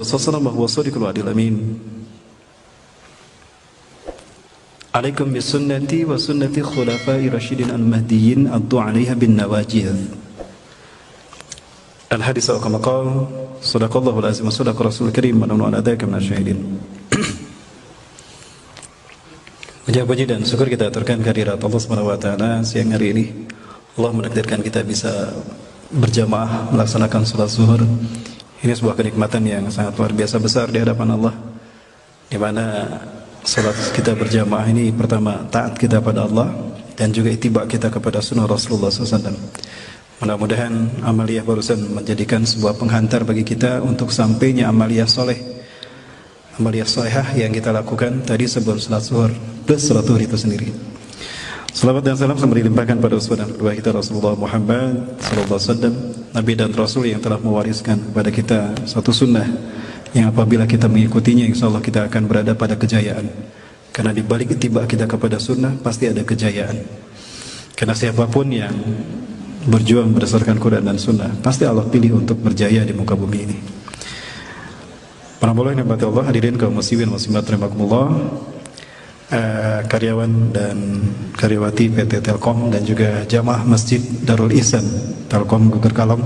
Sallallahu wa sadiqul adil amin. Alaikum bisunnati wa sunnati khulafai rasyidin al-mahdiyyin addu 'alaiha bin nawajidh. Al-hadis wa kama qala sadaqallahu al-azim wa sadaqa rasul karim wa nahnu ala dzalika minasyahidin. Puji dan syukur kita aturkan kehadirat Allah Subhanahu wa taala siang hari ini. Allah menakdirkan kita bisa berjamaah melaksanakan salat zuhur. Ini sebuah kenikmatan yang sangat luar biasa besar di hadapan Allah, di mana salat kita berjamaah ini pertama taat kita pada Allah dan juga ittiba kita kepada sunnah Rasulullah SAW. Mudah-mudahan amaliyah barusan menjadikan sebuah penghantar bagi kita untuk sampainya amaliyah soleh, amaliyah solehah yang kita lakukan tadi sebelum salat zuhur plus salat zuhur itu sendiri. Salawat dan salam sembari dilimpahkan pada uswah dan kedua kita Rasulullah Muhammad sallallahu alaihi wasallam, nabi dan rasul yang telah mewariskan kepada kita satu sunnah yang apabila kita mengikutinya insyaallah kita akan berada pada kejayaan. Karena di balik ittiba kita kepada sunnah pasti ada kejayaan. Karena siapapun yang berjuang berdasarkan Quran dan sunnah pasti Allah pilih untuk berjaya di muka bumi ini. Para boleh nikmati Allah, hadirin kaum muslimin muslimat rahimakumullah. Karyawan dan karyawati PT Telkom dan juga jamaah Masjid Darul Ihsan Telkom Gugur Kalong.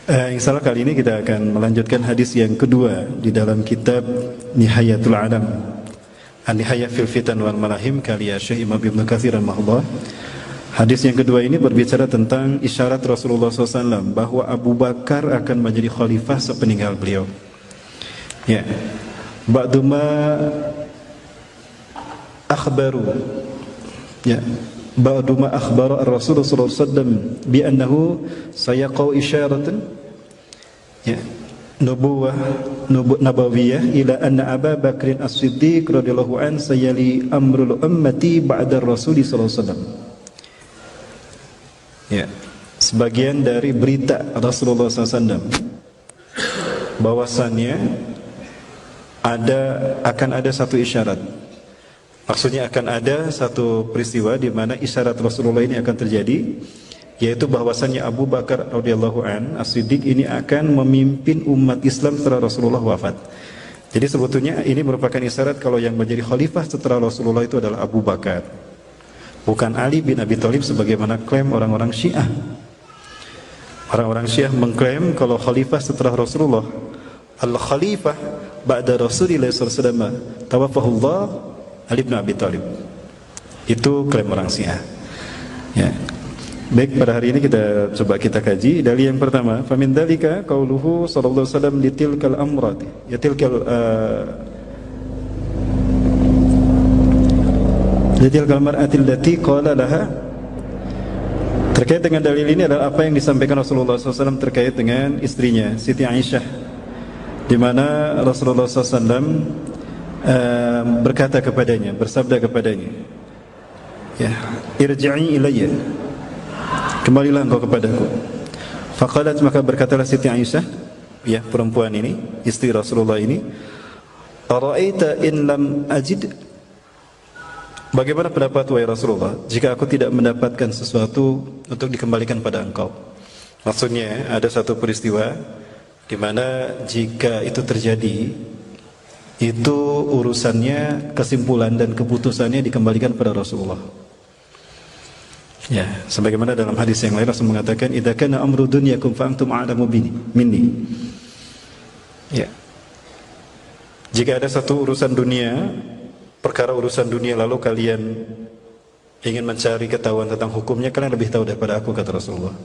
Insyaallah kali ini kita akan melanjutkan hadis yang kedua di dalam kitab Nihayatul Alam, An-Nihayah fil Fitan wal Malahim karya Syekh Imam Ibnu Katsir rahimahullah. Hadis yang kedua ini berbicara tentang isyarat Rasulullah SAW bahwa Abu Bakar akan menjadi khalifah sepeninggal beliau. Ya, ba'duma akhbaru, ya, ba'du ma akhbara ar-Rasul sallallahu alaihi wasallam bi annahu sayaqau isyaratan, ya, nubuwah nabawiyah ila anna Abu Bakr as-Siddiq radhiyallahu an sayali amrul ummati ba'da ar-Rasul sallallahu alaihi wasallam. Ya, sebagian dari berita Rasulullah SAW bahwasannya akan ada satu isyarat. Maksudnya akan ada satu peristiwa di mana isyarat Rasulullah ini akan terjadi, yaitu bahwasannya Abu Bakar radhiyallahu an as-Siddiq ini akan memimpin umat Islam setelah Rasulullah wafat. Jadi sebetulnya ini merupakan isyarat kalau yang menjadi khalifah setelah Rasulullah itu adalah Abu Bakar, bukan Ali bin Abi Thalib sebagaimana klaim orang-orang Syiah. Orang-orang Syiah mengklaim kalau khalifah setelah Rasulullah, al-khalifah ba'da Rasulillah sallallahu alaihi wasallam tawaffahullah Ali bin Abi Thalib. Itu klaim orang Syiah. Ya. Baik, pada hari ini kita kaji dalil yang pertama, famin dzalika qauluhu sallallahu alaihi wasallam litilkal amrat, ya tilkal litilkal mar'atil lati qala laha. Terkait dengan dalil ini adalah apa yang disampaikan Rasulullah SAW terkait dengan istrinya Siti Aisyah, di mana Rasulullah SAW berkata kepadanya, bersabda kepadanya, ya, irji'i ilayya, kembalilah engkau kepadaku. Faqalat, maka berkatalah Siti Aisyah, ya, perempuan ini, istri Rasulullah ini, ara'aita in lam ajid, bagaimana pendapat wahai Rasulullah jika aku tidak mendapatkan sesuatu untuk dikembalikan pada engkau. Maksudnya ada satu peristiwa di mana jika itu terjadi, itu urusannya, kesimpulan dan keputusannya dikembalikan pada Rasulullah. Ya, sebagaimana dalam hadis yang lain Rasul mengatakan, "Idza kana amru dunyakum fa antum a'lamu minni." Ya. Jika ada satu urusan dunia, perkara urusan dunia lalu kalian ingin mencari ketahuan tentang hukumnya, kalian lebih tahu daripada aku, kata Rasulullah.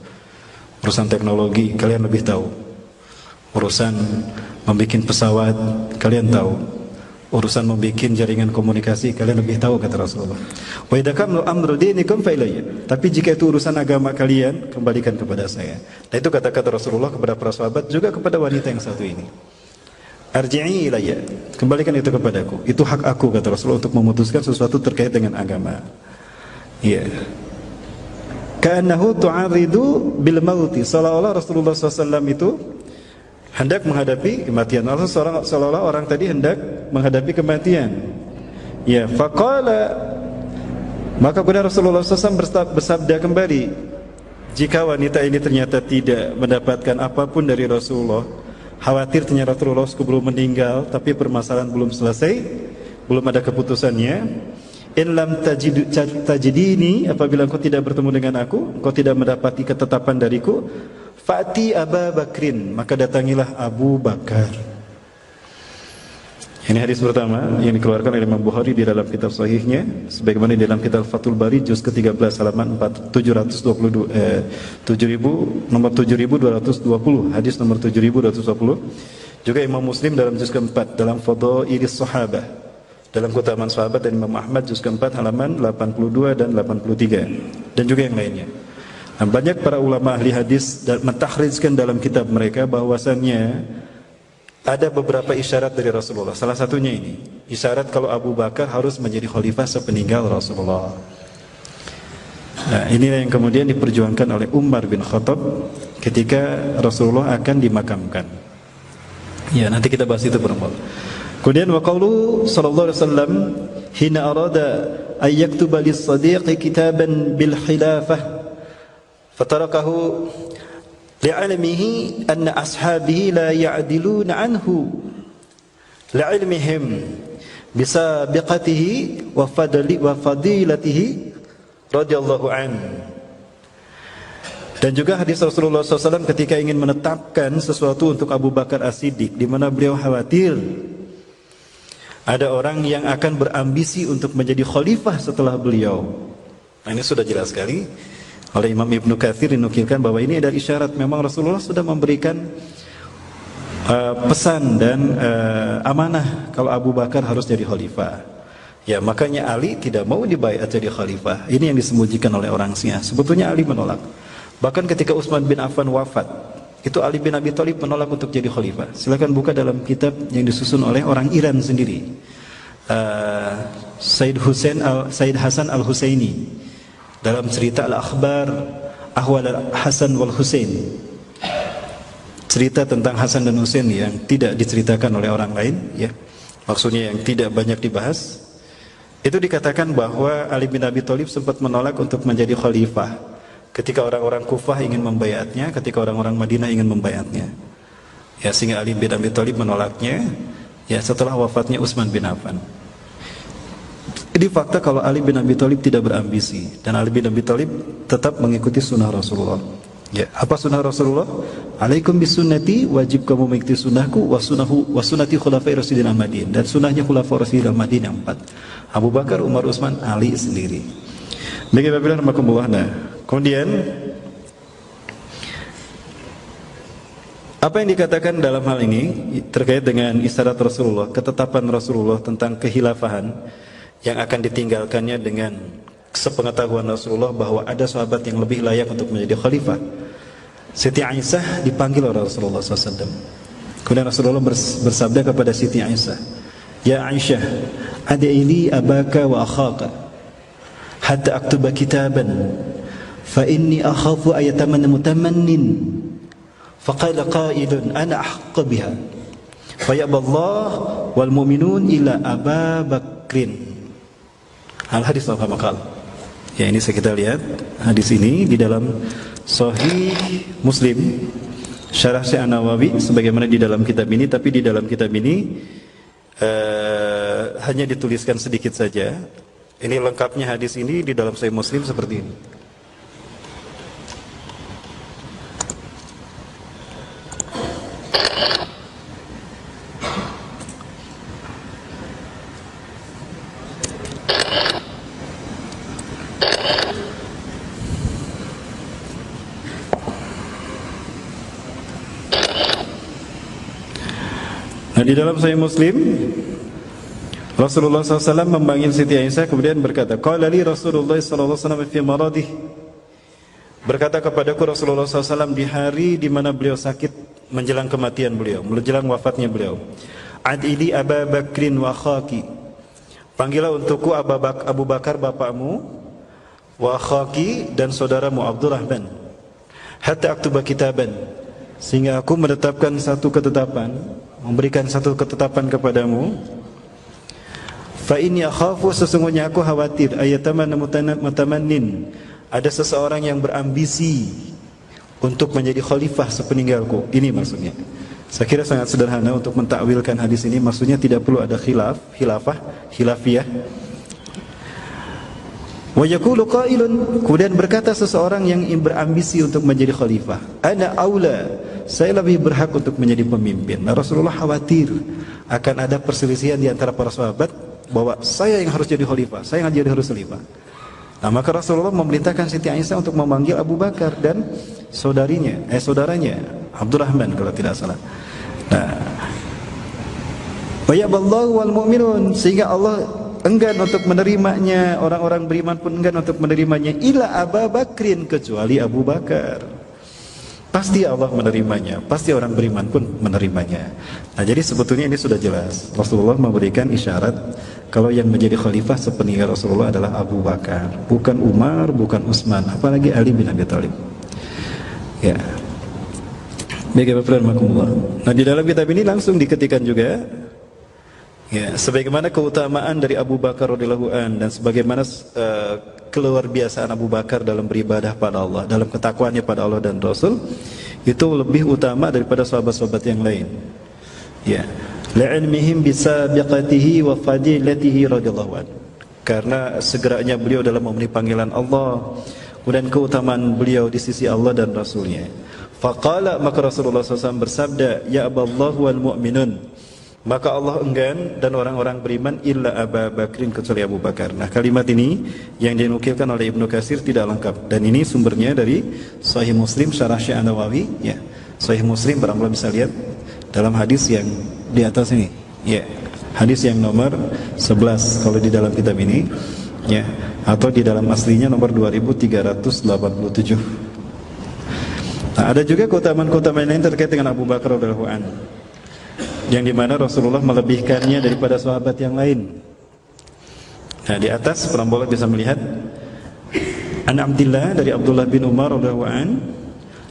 Urusan teknologi kalian lebih tahu. Urusan membikin pesawat kalian tahu. Urusan membikin jaringan komunikasi kalian lebih tahu, kata Rasulullah. Wa idza kana amru dinikum fa ilayya. Tapi jika itu urusan agama kalian, kembalikan kepada saya. Nah, itu kata-kata Rasulullah kepada para sahabat, juga kepada wanita yang satu ini. Arji'i ilayya, kembalikan itu kepadaku. Itu hak aku, kata Rasulullah, untuk memutuskan sesuatu terkait dengan agama. Iya. Ka'annahu tu'aridu bil mauti. Seolah-olah Rasulullah SAW itu hendak menghadapi kematian. Seolah-olah orang tadi hendak menghadapi kematian. Ya, faqala, maka kemudian Rasulullah SAW bersabda kembali, jika wanita ini ternyata tidak mendapatkan apapun dari Rasulullah, khawatir ternyata Rasulullah sebelum meninggal tapi permasalahan belum selesai, belum ada keputusannya. In lam tajidini, apabila engkau tidak bertemu dengan aku, engkau tidak mendapati ketetapan dariku, fa'ti Aba Bakrin, maka datangilah Abu Bakar. Ini hadis pertama yang dikeluarkan oleh Imam Bukhari di dalam kitab sahihnya, sebagaimana di dalam kitab Fathul Bari juz ke-13 halaman 722 nomor 7220, hadis nomor 7220. Juga Imam Muslim dalam juz ke-4 dalam Fadailis Sahabah, dalam keutamaan sahabat, dan Imam Ahmad juz ke-4 halaman 82 dan 83, dan juga yang lainnya. Nah, banyak para ulama ahli hadis mentakhrijkan dalam kitab mereka bahwasannya ada beberapa isyarat dari Rasulullah. Salah satunya ini, isyarat kalau Abu Bakar harus menjadi khalifah sepeninggal Rasulullah. Nah, inilah yang kemudian diperjuangkan oleh Umar bin Khattab ketika Rasulullah akan dimakamkan. Ya, nanti kita bahas itu perempuan. Kemudian wa qaulu sallallahu alaihi wasallam hina arada ay yaktuba lis-sadiqi kitaban bil khilafah fatarakahu li'ilmihi anna ashabihi la ya'diluna anhu li'ilmihim bisabiqatihi wa fadilatihi radhiyallahu anhu. Dan juga hadis Rasulullah SAW ketika ingin menetapkan sesuatu untuk Abu Bakar As-Siddiq, di mana beliau khawatir ada orang yang akan berambisi untuk menjadi khalifah setelah beliau. Nah, ini sudah jelas sekali oleh Imam Ibnu Katsir dinukilkan bahwa ini adalah isyarat memang Rasulullah sudah memberikan pesan dan amanah kalau Abu Bakar harus jadi khalifah. Ya, makanya Ali tidak mau dibaiat jadi khalifah. Ini yang disembunyikan oleh orang Syiah. Sebetulnya Ali menolak. Bahkan ketika Utsman bin Affan wafat, itu Ali bin Abi Thalib menolak untuk jadi khalifah. Silakan buka dalam kitab yang disusun oleh orang Iran sendiri, Said Hasan Al-Husaini, dalam cerita Al-Akhbar Ahwal Hasan wal Husain, cerita tentang Hasan dan Husain yang tidak diceritakan oleh orang lain, ya, maksudnya yang tidak banyak dibahas. Itu dikatakan bahwa Ali bin Abi Thalib sempat menolak untuk menjadi khalifah ketika orang-orang Kufah ingin membayatnya, ketika orang-orang Madinah ingin membayatnya, ya, sehingga Ali bin Abi Thalib menolaknya, ya, setelah wafatnya Utsman bin Affan. Jadi fakta kalau Ali bin Abi Thalib tidak berambisi, dan Ali bin Abi Thalib tetap mengikuti sunnah Rasulullah. Ya, apa sunnah Rasulullah? Alaikum bisunnati, wajib kamu mengikuti sunnahku, wa sunnati khulafai rasyidin Ahmadin, dan sunnahnya khulafai rasyidin Ahmadin yang 4. Abu Bakar, Umar, Utsman, Ali sendiri. Baik, apabila rahmatullah. Nah, kemudian apa yang dikatakan dalam hal ini terkait dengan isyarat Rasulullah, ketetapan Rasulullah tentang kehilafahan yang akan ditinggalkannya dengan sepengetahuan Rasulullah bahwa ada sahabat yang lebih layak untuk menjadi khalifah. Siti Aisyah dipanggil oleh Rasulullah SAW. Kemudian Rasulullah bersabda kepada Siti Aisyah, "Ya Aisyah, ad'ili abaka wa akhaka hatta aktuba kitaban fa inni akhafu ayatamanna mutamannin." Faqala qailun ana ahqqa biha fa ya'ballah wal mu'minun ila Aba Bakrin. Al-hadis apa makal? Ya, ini kita lihat hadis ini di dalam Sahih Muslim, Syarah Syekh An-Nawawi sebagaimana di dalam kitab ini, tapi di dalam kitab ini hanya dituliskan sedikit saja. Ini lengkapnya hadis ini di dalam Sahih Muslim seperti ini. Nah, di dalam Sahih Muslim, Rasulullah SAW memanggil Siti Aisyah kemudian berkata, "Qala li Rasulullah SAW fi maradih." Berkata kepadaku Rasulullah SAW di hari di mana beliau sakit menjelang kematian beliau, menjelang wafatnya beliau. "Adili Aba Bakrin wa khaki." Panggillah untukku Abu Bakar bapakmu, wa khaki, dan saudaramu Abdurrahman. Hatta aktuba kitaban, sehingga aku menetapkan satu ketetapan, memberikan satu ketetapan kepadamu. Fa inni akhafu, sesungguhnya aku khawatir, ayatamanna mutamannin, ada seseorang yang berambisi untuk menjadi khalifah sepeninggalku. Ini maksudnya, Saya kira sangat sederhana untuk mentakwilkan hadis ini. Maksudnya tidak perlu ada khilafiyah. Wa yaqulu qailun, kemudian berkata seseorang yang berambisi untuk menjadi khalifah, ana aula, saya lebih berhak untuk menjadi pemimpin. Nah, Rasulullah khawatir akan ada perselisihan di antara para sahabat bahwa saya yang harus jadi khalifah, saya yang harus khalifah. Nah, maka Rasulullah memerintahkan Siti Aisyah untuk memanggil Abu Bakar dan saudaranya Abdurrahman kalau tidak salah. Nah, wa yaballahu wal mu'minun, sehingga Allah enggan untuk menerimanya, orang-orang beriman pun enggan untuk menerimanya, illa Abu Bakrin, kecuali Abu Bakar. Pasti Allah menerimanya, pasti orang beriman pun menerimanya. Nah, jadi sebetulnya ini sudah jelas. Rasulullah memberikan isyarat kalau yang menjadi khalifah sepeninggal Rasulullah adalah Abu Bakar, bukan Umar, bukan Utsman, apalagi Ali bin Abi Thalib. Ya. Bismillahirrahmanirrahim. Nah, di dalam kitab ini langsung diketikkan juga, ya, sebagaimana keutamaan dari Abu Bakar radhiyallahu an dan sebagaimana keluar biasaan Abu Bakar dalam beribadah pada Allah, dalam ketakwaannya pada Allah dan Rasul, itu lebih utama daripada sahabat-sahabat yang lain. Ya, la'ilmihim bisabiqatihi wa fadilatihi radhiyallahu an. Karena segeranya beliau dalam memenuhi panggilan Allah, kemudian keutamaan beliau di sisi Allah dan Rasulnya. Faqala, maka Rasulullah SAW bersabda, ya aballahu wal mu'minun, maka Allah enggan dan orang-orang beriman illa Abu Bakrin, kecuali Abu Bakar. Nah, kalimat ini yang dinukilkan oleh Ibnu Katsir tidak lengkap, dan ini sumbernya dari Sahih Muslim Syarah Syekh An-Nawawi. Ya, Sahih Muslim barangkali bisa lihat dalam hadis yang di atas ini. Ya, hadis yang nomor 11 kalau di dalam kitab ini, ya, atau di dalam aslinya nomor 2387. Nah, ada juga keutamaan-keutamaan lain terkait dengan Abu Bakar radhiyallahu anhu, yang dimana Rasulullah melebihkannya daripada sahabat yang lain. Nah, di atas perambola bisa melihat An Abdillah, dari Abdullah bin Umar radhiyallahu an,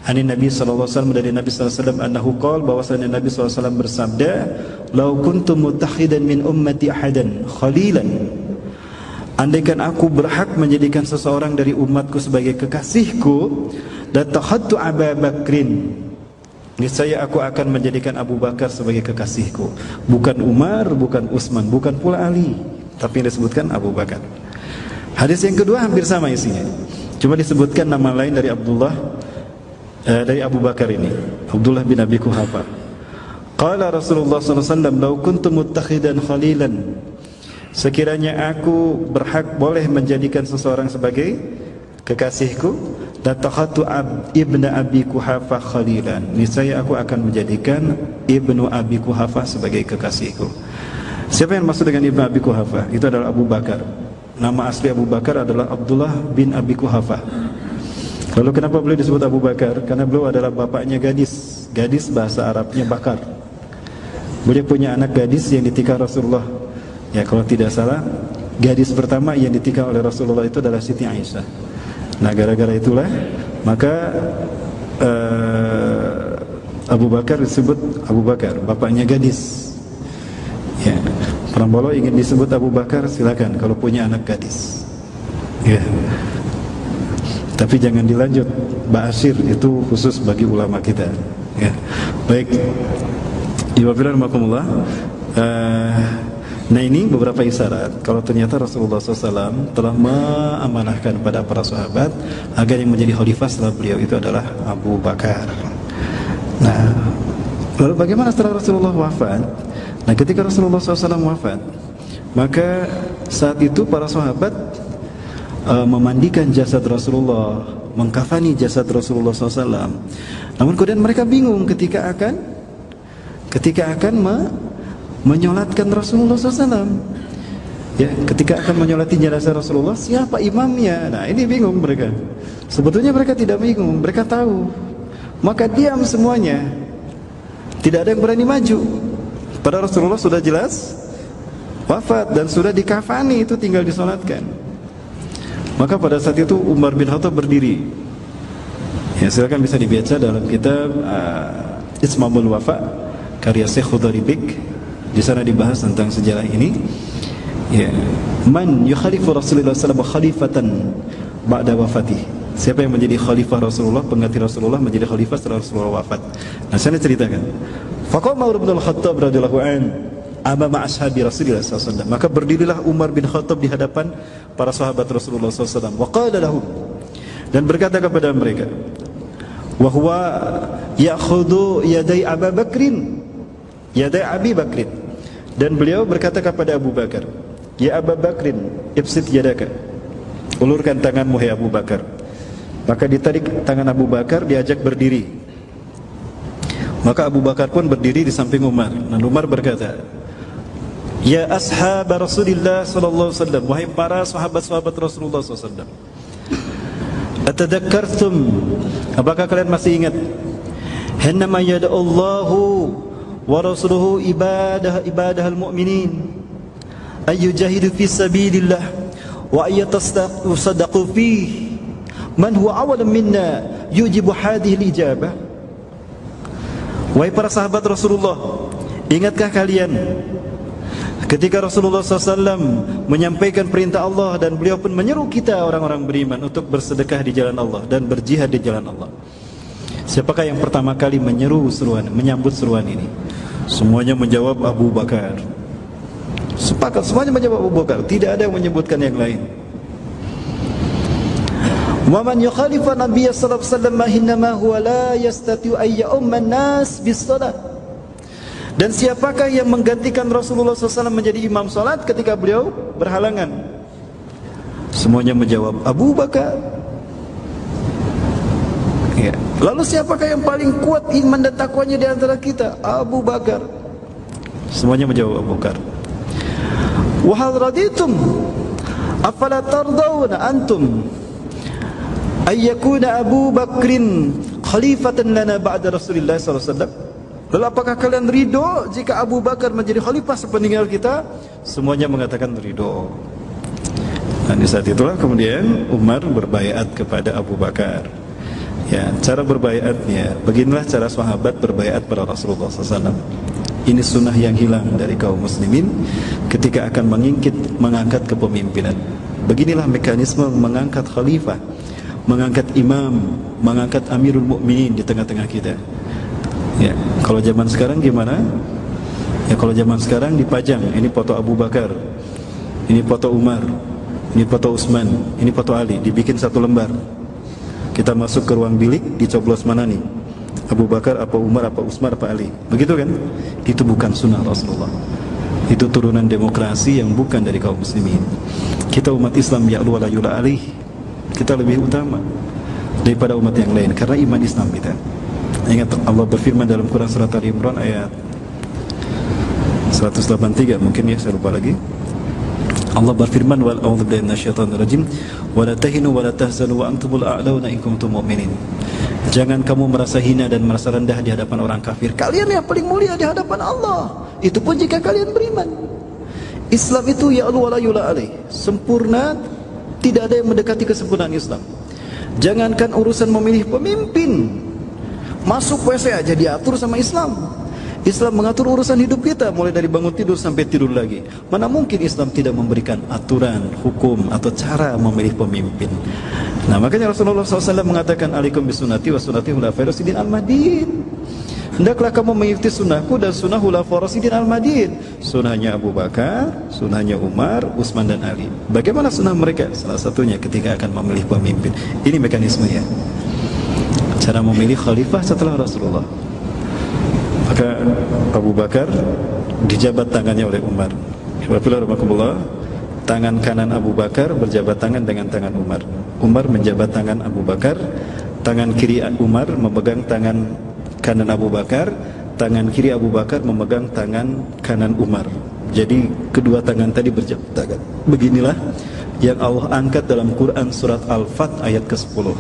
anin Nabi sallallahu alaihi wasallam, dari Nabi sallallahu alaihi wasallam, annahu qala, bahwasanya Nabi sallallahu alaihi wasallam bersabda, "Lau kuntu mutakhidan min ummati ahadan khalilan." Andaikan aku berhak menjadikan seseorang dari umatku sebagai kekasihku, latakhadtu Abu Bakrin, niscaya aku akan menjadikan Abu Bakar sebagai kekasihku, bukan Umar, bukan Utsman, bukan pula Ali, tapi yang disebutkan Abu Bakar. Hadis yang kedua hampir sama isinya, cuma disebutkan nama lain dari dari Abu Bakar ini, Abdullah bin Abi Quhafa. Qala Rasulullah sallallahu alaihi wasallam, "Lau kuntu muttakhidan khalilan." Sekiranya aku berhak boleh menjadikan seseorang sebagai kekasihku, latakhadtu ibnu Abi Quhafa khalilan, niscaya aku akan menjadikan ibnu Abi Quhafa sebagai kekasihku. Siapa yang maksud dengan ibnu Abi Quhafa? Itu adalah Abu Bakar. Nama asli Abu Bakar adalah Abdullah bin Abi Quhafa. Lalu kenapa beliau disebut Abu Bakar? Karena beliau adalah bapaknya gadis. Gadis bahasa Arabnya bakar. Beliau punya anak gadis yang ditikah Rasulullah. Ya, kalau tidak salah, gadis pertama yang ditikah oleh Rasulullah itu adalah Siti Aisyah. Nah, gara-gara itulah maka Abu Bakar disebut Abu Bakar, bapaknya gadis. Ya, Prambolo ingin disebut Abu Bakar, silakan kalau punya anak gadis. Ya. Tapi jangan dilanjut. Ba'asyir itu khusus bagi ulama kita. Ya. Baik. Iwabillahimakumullah. Nah, ini beberapa isyarat kalau ternyata Rasulullah SAW telah mengamanahkan pada para sahabat agar yang menjadi khalifah setelah beliau itu adalah Abu Bakar. Nah, lalu bagaimana setelah Rasulullah wafat? Nah, ketika Rasulullah SAW wafat, maka saat itu para sahabat memandikan jasad Rasulullah, mengkafani jasad Rasulullah SAW. Namun kemudian mereka bingung ketika akan menyolatkan Rasulullah SAW. Ya, ketika akan menyolati jenazah Rasulullah, siapa imamnya? Nah, ini bingung mereka. Sebetulnya mereka tidak bingung, mereka tahu. Maka diam semuanya. Tidak ada yang berani maju. Padahal Rasulullah sudah jelas wafat dan sudah dikafani, itu tinggal disolatkan. Maka pada saat itu Umar bin Khattab berdiri. Ya, silakan bisa dibaca dalam kitab Ismamul Wafa karya Syekh Khudaribik. Di sana dibahas tentang sejarah ini. Ya, man yukhalifu Rasulullah sallallahu alaihi wasallam khalifatan ba'da wafatih. Siapa yang menjadi khalifah Rasulullah, pengganti Rasulullah menjadi khalifah setelah Rasulullah wafat. Nah, saya ceritakan. Faqama Umar bin Al-Khattab radhiyallahu anhu amama ashabi Rasulullah SAW. Maka berdirilah Umar bin Khattab di hadapan para sahabat Rasulullah SAW. Wa qala lahum, dan berkata kepada mereka, wa huwa ya'khudhu yaday Abu Bakrin, yaday Abi Bakrin, dan beliau berkata kepada Abu Bakar, ya Abu Bakrin, ibsit yadaka, ulurkan tanganmu hai Abu Bakar. Maka ditarik tangan Abu Bakar, diajak berdiri. Maka Abu Bakar pun berdiri di samping Umar. Dan Umar berkata, ya ashab Rasulullah sallallahu alaihi wasallam, wahai para sahabat-sahabat Rasulullah sallallahu alaihi wasallam, atadakkartum, apakah kalian masih ingat, hannama yada'allahu wa rasuluhu ibadahal mu'minin ayyujahidu fi sabilillah wa ayyatasaddaqu fihi man huwa awalan minna yujibu hadhihi al-ijabah. Wahai para sahabat Rasulullah, ingatkah kalian ketika Rasulullah SAW menyampaikan perintah Allah dan beliau pun menyeru kita orang-orang beriman untuk bersedekah di jalan Allah dan berjihad di jalan Allah. Siapakah yang pertama kali menyeru seruan, menyambut seruan ini? Semuanya menjawab Abu Bakar. Sepakat, semuanya menjawab Abu Bakar, tidak ada yang menyebutkan yang lain. Wa man yukhalifa Nabiy sallallahu alaihi wasallam innama huwa la yastati'u ay ya'umma an-nas bis-shalah. Dan siapakah yang menggantikan Rasulullah SAW menjadi imam salat ketika beliau berhalangan? Semuanya menjawab Abu Bakar. Ya. Lalu siapakah yang paling kuat iman dan takwanya di antara kita? Abu Bakar. Semuanya menjawab Abu Bakar. Wa hal raditum afala tardawna antum ayyakuna Abu Bakrin khalifatan lana ba'da Rasulullah sallallahu alaihi wasallam. Lalu apakah kalian ridho jika Abu Bakar menjadi khalifah sepeninggal kita? Semuanya mengatakan ridho. Dan di saat itulah kemudian Umar berbaiat kepada Abu Bakar. Ya, cara berbaiatnya, beginilah cara sahabat berbaiat pada Rasulullah SAW. Ini sunnah yang hilang dari kaum muslimin ketika akan mengangkat kepemimpinan. Beginilah mekanisme mengangkat khalifah, mengangkat imam, mengangkat amirul mukminin di tengah-tengah kita. Ya, kalau zaman sekarang gimana? Ya, kalau zaman sekarang dipajang, ini foto Abu Bakar, ini foto Umar, ini foto Utsman, ini foto Ali, dibikin satu lembar. Kita masuk ke ruang bilik, dicoblos mana nih? Abu Bakar, apa Umar, apa Utsman, apa Ali? Begitu kan? Itu bukan sunnah Rasulullah. Itu turunan demokrasi yang bukan dari kaum muslimin. Kita umat Islam ya'lu wa la yula alih. Kita lebih utama daripada umat yang lain karena iman Islam kita. Ingat Allah berfirman dalam Quran surat Ali Imran ayat 183, mungkin ya, saya lupa lagi. Allah berfirman, wal a'udzu billahi minasyaitonir rajim, wa la tahinu wa la tahzanu wa antumul a'launa in kuntum mu'minin. Jangan kamu merasa hina dan merasa rendah di hadapan orang kafir. Kalian yang paling mulia di hadapan Allah. Itu pun jika kalian beriman. Islam itu ya'lu wa la yula alaih, sempurna, tidak ada yang mendekati kesempurnaan Islam. Jangankan urusan memilih pemimpin, masuk WC aja diatur sama Islam. Islam mengatur urusan hidup kita, mulai dari bangun tidur sampai tidur lagi. Mana mungkin Islam tidak memberikan aturan, hukum, atau cara memilih pemimpin. Nah, makanya Rasulullah SAW mengatakan, alaikum bisunnati wa sunnati khulafai rasyidin al-mahdiyyin. Hendaklah kamu mengikuti sunnahku dan sunnah khulafai rasyidin al-mahdiyyin. Sunnahnya Abu Bakar, sunnahnya Umar, Utsman dan Ali. Bagaimana sunnah mereka? Salah satunya ketika akan memilih pemimpin. Ini mekanismenya. Cara memilih khalifah setelah Rasulullah. Maka Abu Bakar dijabat tangannya oleh Umar. Bismillahirrahmanirrahim. Tangan kanan Abu Bakar berjabat tangan dengan tangan Umar. Umar menjabat tangan Abu Bakar. Tangan kiri Umar memegang tangan kanan Abu Bakar. Tangan kiri Abu Bakar memegang tangan kanan Umar. Jadi kedua tangan tadi berjabat tangan. Beginilah yang Allah angkat dalam Quran surat Al-Fat ayat ke-10.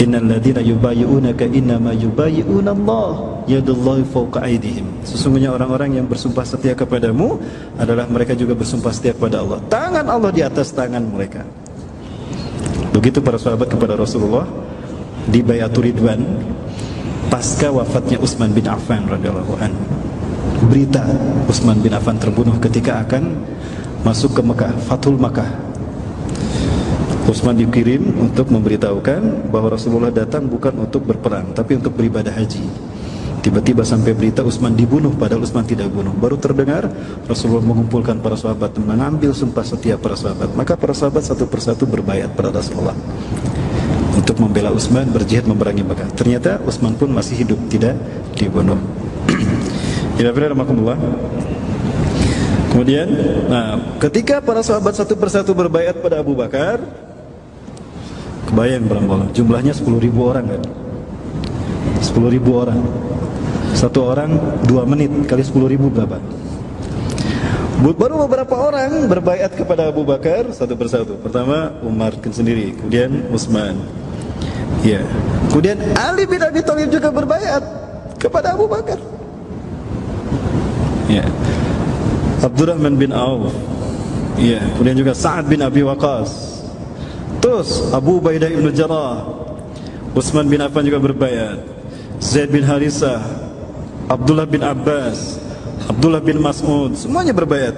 Innal ladzina yubayyi'unaka innama yubayyi'una Allah yadullahi fawqa aydihim. Sesungguhnya orang-orang yang bersumpah setia kepadamu adalah mereka juga bersumpah setia kepada Allah. Tangan Allah di atas tangan mereka. Begitu para sahabat kepada Rasulullah di Bai'atul Ridwan pasca wafatnya Utsman bin Affan radhiyallahu anhu. Berita Utsman bin Affan terbunuh ketika akan masuk ke Mekah, Fathul Makkah. Utsman dikirim untuk memberitahukan bahwa Rasulullah datang bukan untuk berperang tapi untuk beribadah haji. Tiba-tiba sampai berita Utsman dibunuh, padahal Utsman tidak bunuh. Baru terdengar Rasulullah mengumpulkan para sahabat, mengambil sumpah setia para sahabat. Maka para sahabat satu persatu berbaiat pada Rasulullah untuk membela Utsman, berjihad memerangi Mekah. Ternyata Utsman pun masih hidup, tidak dibunuh. Kemudian, ketika para sahabat satu persatu berbaiat pada Abu Bakar, kebayang barangkali jumlahnya 10.000 orang kan? 10.000 orang. Satu orang 2 menit kali 10.000 berapa? Baru beberapa orang berbaiat kepada Abu Bakar satu persatu. Pertama Umar sendiri, kemudian Utsman. Ya. Kemudian Ali bin Abi Thalib juga berbaiat kepada Abu Bakar. Ya. Abdurrahman bin Auf. Ya, kemudian juga Sa'ad bin Abi Waqqas. Terus Abu Ubaidah bin Jarrah. Utsman bin Affan juga berbaiat. Zaid bin Harisah, Abdullah bin Abbas, Abdullah bin Mas'ud, semuanya berbaiat.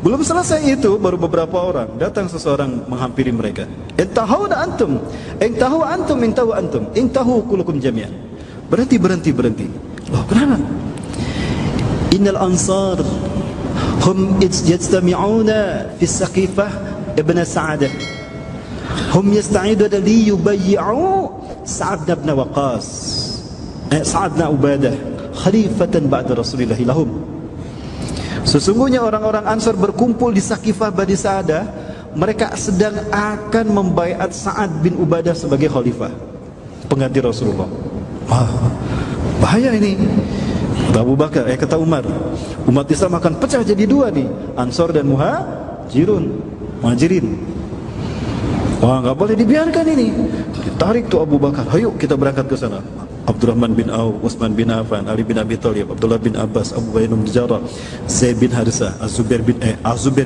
Belum selesai itu, baru beberapa orang datang seseorang menghampiri mereka. Intahuna antum, intahu antum, intahu antum, intahu kulukum jami'an. Berhenti. Loh, kenapa? Innal ansar hum yajtami'una fi Saqifah ibn Sa'adah. Hum yasta'iduna li yubayyi'u Sa'ad bin Waqqas, Sa'ad bin Ubadah khalifatan ba'da Rasulillah lahum. Sesungguhnya orang-orang Ansar berkumpul di Saqifah Bani Sa'adah. Mereka sedang akan membaiat Sa'ad bin Ubadah sebagai khalifah, pengganti Rasulullah. Wah, bahaya ini. Kata Abu Bakar, kata Umar, umat Islam akan pecah jadi dua nih, Ansar dan Muhajirin. Wah, nggak boleh dibiarkan ini. Ditarik tuh Abu Bakar, ayo kita berangkat ke sana. Abdurrahman bin Auf, Utsman bin Affan, Ali bin Abi Thalib, Abdullah bin Abbas, Abu Ubaidah bin Jarrah, Zaid bin Harisah, Az-Zubair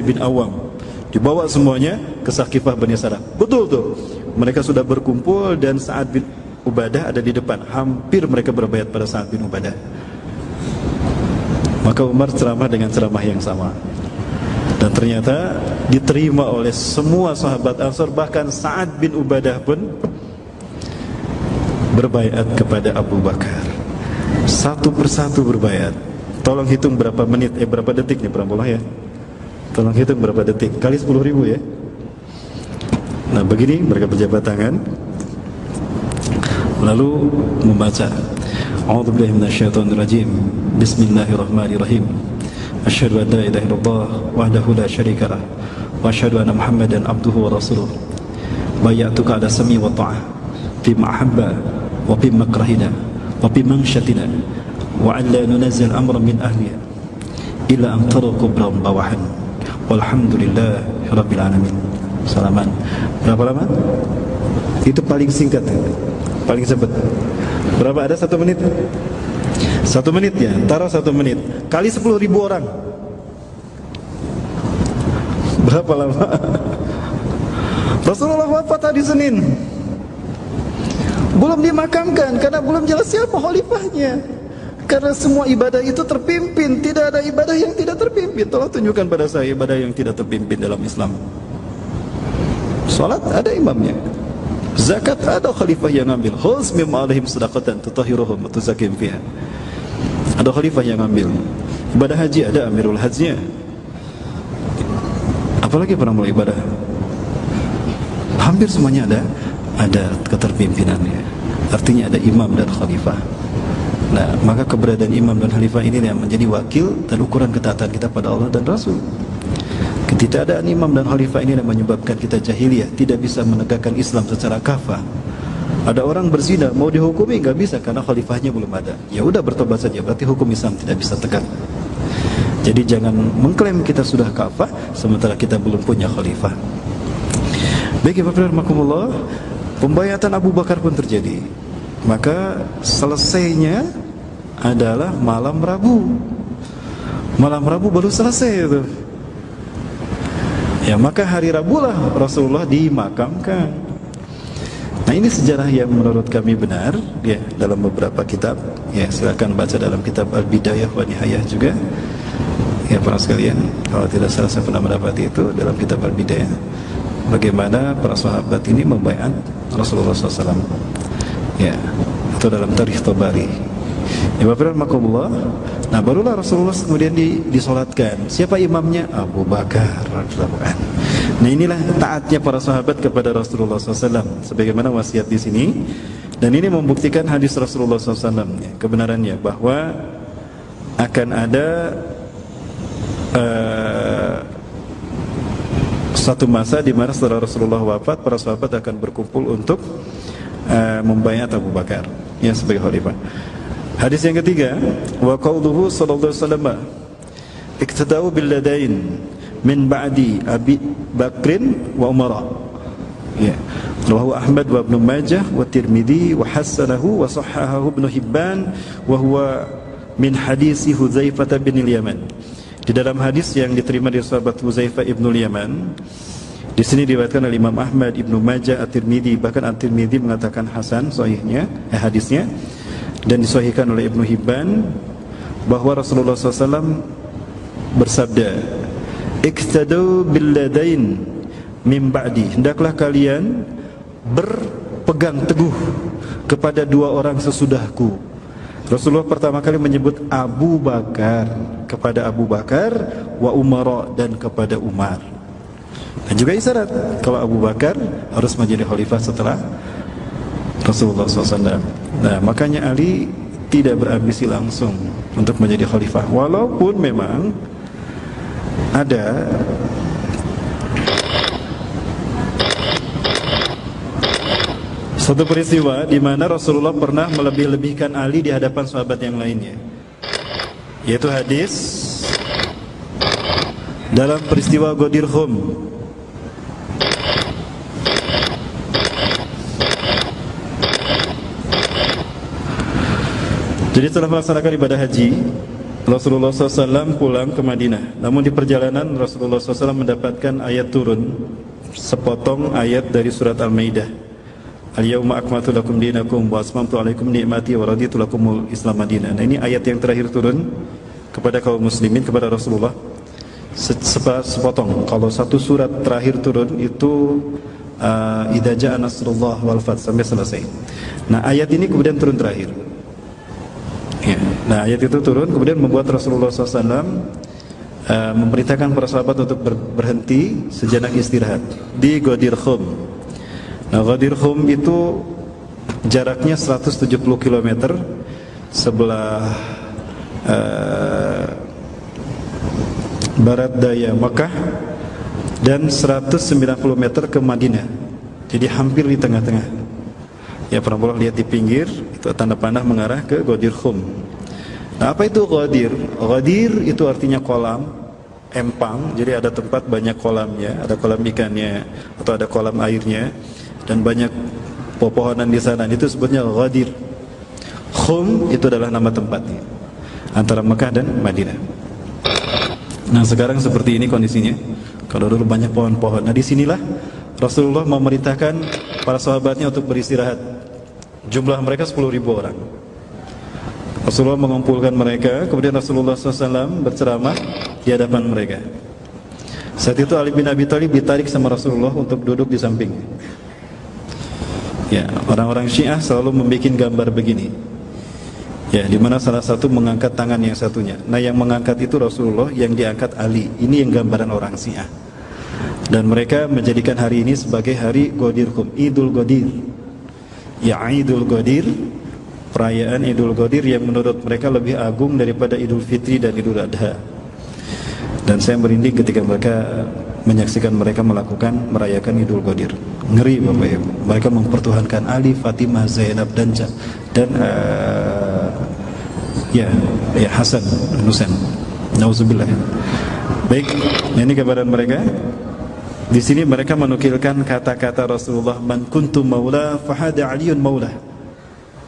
bin Awam, dibawa semuanya ke Saqifah Bani Sa'adah. Betul tuh, mereka sudah berkumpul dan Sa'ad bin Ubadah ada di depan. Hampir mereka berbaiat pada Sa'ad bin Ubadah. Maka Umar ceramah dengan ceramah yang sama, dan ternyata diterima oleh semua sahabat Ansar. Bahkan Sa'ad bin Ubadah pun berbaiat kepada Abu Bakar. Satu persatu berbaiat. Tolong hitung berapa menit, berapa detik nih Prabowo ya. Tolong hitung berapa detik kali 10.000 ya. Nah, begini mereka berjabat tangan, lalu membaca A'udzubillahi minasyaitonirrajim. Bismillahirrahmanirrahim. Asyhadu an la ilaha illallah wahdahu la syarikalah wa asyhadu anna Muhammadan abduhu wa rasuluh. Bay'atuka ala sam'i wa ta'ah fi mahabba wa fi makrahina wa fi mangshatina wa an la nunazzil amran min ahliha illa an tara kubran bawahan walhamdulillahi rabbil alamin. Salaman. Berapa lama? Itu paling singkat, paling cepat. Berapa? Ada 1 menit? 1 menit ya, taruh 1 menit kali 10.000 orang. Berapa lama? Rasulullah wafat hari Senin, belum dimakamkan karena belum jelas siapa khalifahnya. Karena semua ibadah itu terpimpin, tidak ada ibadah yang tidak terpimpin. Tolong tunjukkan pada saya ibadah yang tidak terpimpin dalam Islam. Salat ada imamnya, zakat ada khalifah yang ngambil. Khudz mim alaihim shadaqatan tutahhiruhum wa tuzakkihim fiha. Ada khalifah yang ngambil. Ibadah haji ada amirul hajnya. Apalagi pernah mulai ibadah, hampir semuanya ada keterpimpinannya. Artinya ada imam dan khalifah. Nah, maka keberadaan imam dan khalifah ini yang menjadi wakil dan ukuran ketaatan kita pada Allah dan Rasul. Ketidakadaan imam dan khalifah ini yang menyebabkan kita jahiliyah, tidak bisa menegakkan Islam secara kafah. Ada orang berzina mau dihukumi nggak bisa karena khalifahnya belum ada. Ya udah bertobat saja, berarti hukum Islam tidak bisa tegak. Jadi jangan mengklaim kita sudah kafah sementara kita belum punya khalifah. Baik, Bapak Rahmatullah, pembaiatan Abu Bakar pun terjadi. Maka selesainya adalah malam Rabu. Malam Rabu baru selesai itu. Ya, maka hari Rabu lah Rasulullah dimakamkan. Nah, ini sejarah yang menurut kami benar ya, dalam beberapa kitab. Ya, silakan baca dalam kitab Al-Bidayah wa Nihayah juga. Ya, para sekalian, kalau tidak salah saya pernah mendapati itu dalam kitab Al-Bidayah, bagaimana para sahabat ini membaiat Rasulullah SAW. Ya, atau dalam Tarikh Tabari. Makumullah. Nah, barulah Rasulullah kemudian disolatkan. Siapa imamnya? Abu Bakar radhiyallahu anhu. Nah, inilah taatnya para sahabat kepada Rasulullah SAW, sebagaimana wasiat di sini. Dan ini membuktikan hadis Rasulullah SAW kebenarannya, bahwa akan ada satu masa di mana setelah Rasulullah wafat, para sahabat akan berkumpul untuk membayat Abu Bakar ya sebagai khalifah. Hadis yang ketiga, wa qauluhu sallallahu alaihi wasallam, iktadau bil ladain min ba'di Abi Bakrin wa Umar. Ya. Rawahu Ahmad wa Ibnu Majah wa Tirmidzi wa hasanahu wa sahhahahu Ibnu Hibban wa huwa min hadis Hudzaifah bin Yaman. Di dalam hadis yang diterima dari sahabat Hudzaifah bin Yaman, di sini diriwayatkan oleh Imam Ahmad, Ibnu Majah, At-Tirmidzi, bahkan At-Tirmidzi mengatakan hasan sahihnya hadisnya, dan disahihkan oleh Ibnu Hibban, bahwa Rasulullah SAW bersabda, iktadau billadain min ba'di, hendaklah kalian berpegang teguh kepada dua orang sesudahku. Rasulullah pertama kali menyebut Abu Bakar, kepada Abu Bakar, wa Umar, dan kepada Umar. Dan juga isyarat kalau Abu Bakar harus menjadi khalifah setelah Rasulullah SAW. Nah, makanya Ali tidak berambisi langsung untuk menjadi khalifah, walaupun memang ada satu peristiwa di mana Rasulullah pernah melebih-lebihkan Ali di hadapan sahabat yang lainnya, yaitu hadis dalam peristiwa Ghadir Khum. Jadi setelah melaksanakan ibadah haji, Rasulullah SAW pulang ke Madinah. Namun di perjalanan Rasulullah SAW mendapatkan ayat turun, sepotong ayat dari surat Al-Maidah. Al-yawma akmaltu lakum dinakum wa asmamtu alaikum ni'mati wa raditu lakumul Islam Madinah. Nah, ini ayat yang terakhir turun kepada kaum muslimin, kepada Rasulullah. Sepotong. Kalau satu surat terakhir turun itu idza jaa nasrullah wal fath sampai selesai. Nah, ayat ini kemudian turun terakhir. Ya. Nah, ayat itu turun kemudian membuat Rasulullah SAW memerintahkan para sahabat untuk berhenti sejenak istirahat di Ghadir Khum. Nah, Ghadir Khum itu jaraknya 170 km sebelah barat daya Makkah dan 190 meter ke Madinah. Jadi hampir di tengah-tengah. Ya, pernah boleh lihat di pinggir itu tanda panah mengarah ke Ghadir Khum. Nah, apa itu Ghadir? Ghadir itu artinya kolam, empang. Jadi ada tempat banyak kolamnya, ada kolam ikannya atau ada kolam airnya, dan banyak pepohonan di sana. Itu sebutnya Ghadir. Khum itu adalah nama tempatnya antara Mekah dan Madinah. Nah, sekarang seperti ini kondisinya. Kalau dulu banyak pohon-pohon. Nah, disinilah Rasulullah memerintahkan para sahabatnya untuk beristirahat. Jumlah mereka 10.000 orang. Rasulullah mengumpulkan mereka, kemudian Rasulullah SAW berceramah di hadapan mereka. Saat itu Ali bin Abi Thalib ditarik sama Rasulullah untuk duduk di samping. Ya, orang-orang Syiah selalu membuat gambar begini. Ya, di mana salah satu mengangkat tangan yang satunya. Nah, yang mengangkat itu Rasulullah, yang diangkat Ali. Ini yang gambaran orang Syiah. Dan mereka menjadikan hari ini sebagai hari Ghadir Khum, Idul Ghadir. Ya, Idul Ghadir, perayaan Idul Ghadir yang menurut mereka lebih agung daripada Idul Fitri dan Idul Adha. Dan saya merinding ketika mereka menyaksikan mereka merayakan Idul Ghadir. Ngeri Bapak Ibu. Mereka mempertuhankan Ali, Fatimah, Zainab dan Hasan, Husain. Nauzubillah. Baik, ini gambaran mereka. Di sini mereka menukilkan kata-kata Rasulullah, man kuntu maula fahada aliyun maula.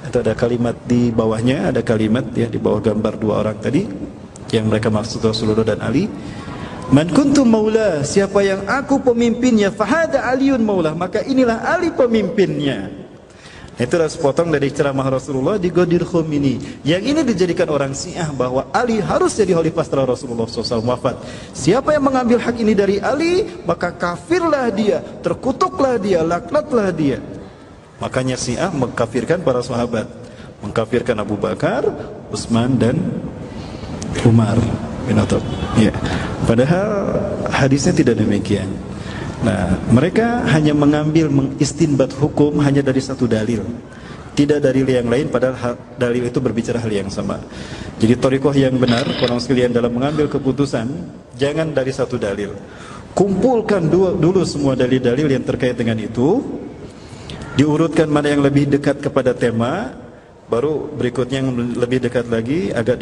Itu ada kalimat di bawahnya, ada kalimat ya di bawah gambar dua orang tadi yang mereka maksud Rasulullah dan Ali. Man kuntu maula, siapa yang aku pemimpinnya, fahada aliyun maula, maka inilah Ali pemimpinnya. Itulah sepotong dari ceramah Rasulullah di Ghadir Khum ini. Yang ini dijadikan orang Syiah bahwa Ali harus jadi khalifah setelah Rasulullah SAW wafat. Siapa yang mengambil hak ini dari Ali, maka kafirlah dia, terkutuklah dia, laknatlah dia. Makanya Syiah mengkafirkan para sahabat, mengkafirkan Abu Bakar, Utsman dan Umar bin Khattab. Ya. Padahal hadisnya tidak demikian. Nah, mereka hanya mengistinbat hukum hanya dari satu dalil, tidak dalil yang lain, padahal dalil itu berbicara hal yang sama. Jadi thariqah yang benar, orang sekalian, dalam mengambil keputusan, jangan dari satu dalil. Kumpulkan dulu semua dalil-dalil yang terkait dengan itu, diurutkan mana yang lebih dekat kepada tema, baru berikutnya yang lebih dekat lagi, agak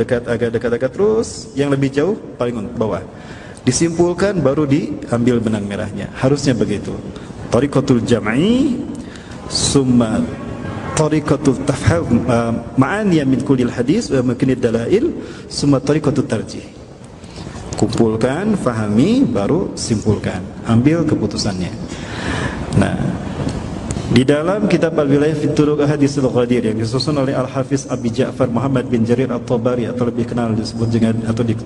dekat, terus yang lebih jauh paling bawah. Disimpulkan, baru diambil benang merahnya. Harusnya begitu. Thariqatul jam'i, summa thariqatul tafham ma'aniya min kullil hadis wa makinid dalail, summa thariqatut tarjih. Kumpulkan, fahami, baru simpulkan, ambil keputusannya. Nah, di dalam kitab Al-Wilayah fi Turuq Ahadisul Ghadir yang disusun oleh Al-Hafiz Abi Ja'far Muhammad bin Jarir At-Tabari, atau lebih kenal disebut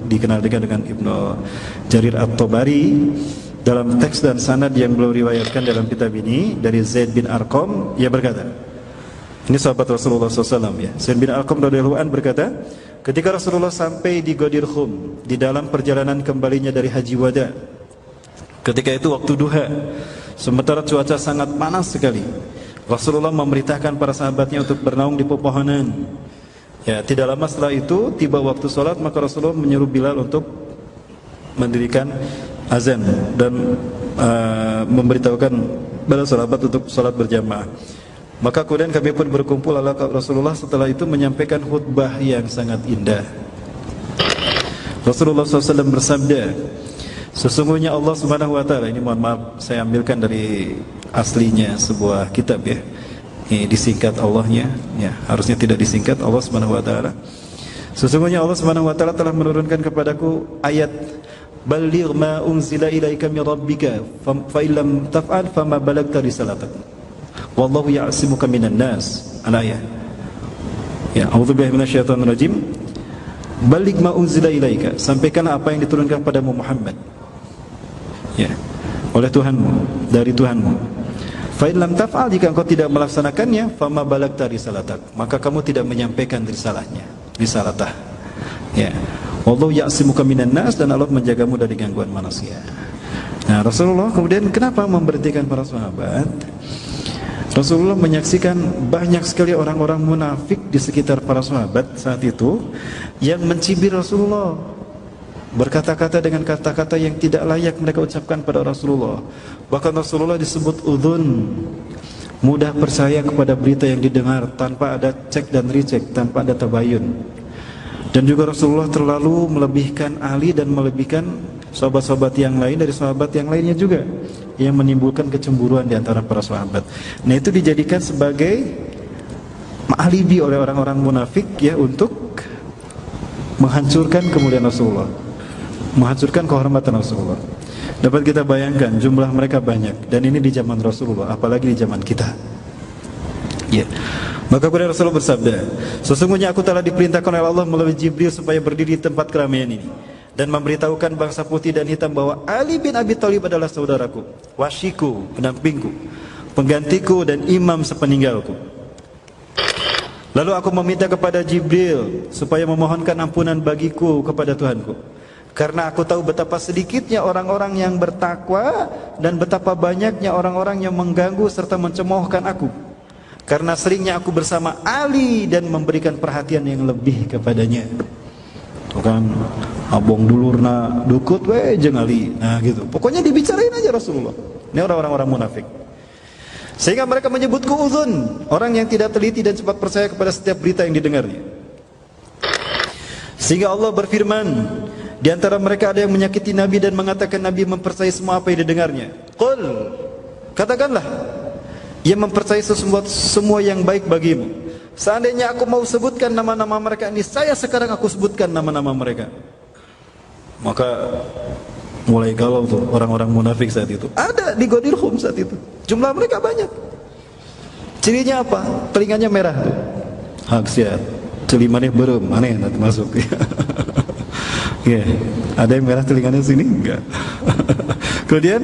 dikenal dengan Ibnu Jarir At-Tabari, dalam teks dan sanad yang beliau riwayatkan dalam kitab ini dari Zaid bin Arqam, ia berkata, ini sahabat Rasulullah SAW ya, Zaid bin Arqam radhiyallahu anhu berkata, ketika Rasulullah sampai di Ghadir Khum di dalam perjalanan kembalinya dari Haji Wada, ketika itu waktu duha, sementara cuaca sangat panas sekali, Rasulullah memerintahkan para sahabatnya untuk bernaung di pepohonan. Ya, tidak lama setelah itu tiba waktu sholat, maka Rasulullah menyuruh Bilal untuk mendirikan azan dan memberitahukan para sahabat untuk sholat berjamaah. Maka kemudian kami pun berkumpul, lalu Rasulullah setelah itu menyampaikan khutbah yang sangat indah. Rasulullah SAW bersabda, sesungguhnya Allah Subhanahu wa taala, ini mohon maaf saya ambilkan dari aslinya sebuah kitab ya. Ini disingkat Allahnya, ya, harusnya tidak disingkat Allah Subhanahu wa taala. Sesungguhnya Allah Subhanahu wa taala telah menurunkan kepadaku ayat balligh ma unzila ilaika min rabbika fa illam taf'al fama balagta risalatak. Wallahu ya'simuka minan nas. Al-ayah. Ya, a'udzubillahi minasyaitonir rajim. Balligh ma unzila ilaika, sampaikanlah apa yang diturunkan kepadamu Muhammad. Ya, oleh Tuhanmu, dari Tuhanmu. Fa in lam taf'al, jika engkau tidak melaksanakannya, fama balagta risalatak, maka kamu tidak menyampaikan risalatah. Ya. Wallahu ya'simuka minan nas, dan Allah menjagamu dari gangguan manusia. Nah, Rasulullah kemudian kenapa memberhentikan para sahabat? Rasulullah menyaksikan banyak sekali orang-orang munafik di sekitar para sahabat saat itu yang mencibir Rasulullah, berkata-kata dengan kata-kata yang tidak layak mereka ucapkan pada Rasulullah. Bahkan Rasulullah disebut udhun, mudah percaya kepada berita yang didengar tanpa ada cek dan recheck, tanpa ada tabayun. Dan juga Rasulullah terlalu melebihkan Ali dan melebihkan sahabat-sahabat yang lain dari sahabat yang lainnya juga, yang menimbulkan kecemburuan di antara para sahabat. Nah, itu dijadikan sebagai alibi oleh orang-orang munafik ya, untuk menghancurkan kemuliaan Rasulullah, menghancurkan kehormatan Rasulullah. Dapat kita bayangkan jumlah mereka banyak, dan ini di zaman Rasulullah, apalagi di zaman kita. Ya. Maka kemudian Rasulullah bersabda, sesungguhnya aku telah diperintahkan oleh Allah melalui Jibril supaya berdiri di tempat keramaian ini dan memberitahukan bangsa putih dan hitam bahwa Ali bin Abi Thalib adalah saudaraku, wasyiku, pendampingku, penggantiku, dan imam sepeninggalku. Lalu aku meminta kepada Jibril supaya memohonkan ampunan bagiku kepada Tuhanku, karena aku tahu betapa sedikitnya orang-orang yang bertakwa dan betapa banyaknya orang-orang yang mengganggu serta mencemoohkan aku, karena seringnya aku bersama Ali dan memberikan perhatian yang lebih kepadanya. Bukan abong dulurna dukut we jeung Ali. Nah gitu. Pokoknya dibicarain aja Rasulullah. Ini orang-orang munafik. Sehingga mereka menyebutku uzun, orang yang tidak teliti dan cepat percaya kepada setiap berita yang didengarnya. Sehingga Allah berfirman, di antara mereka ada yang menyakiti Nabi dan mengatakan Nabi mempercayai semua apa yang didengarnya. Qul, katakanlah, ia mempercayai semua yang baik bagimu. Seandainya aku mau sebutkan nama-nama mereka ini, saya sekarang aku sebutkan nama-nama mereka. Maka mulai galau tuh orang-orang munafik saat itu. Ada di Ghadir Khum saat itu. Jumlah mereka banyak. Cirinya apa? Telinganya merah tuh. Haksiat. Celimane berem, aneh nanti masuk. Ya, ada yang merah telinganya sini? Enggak. Kemudian,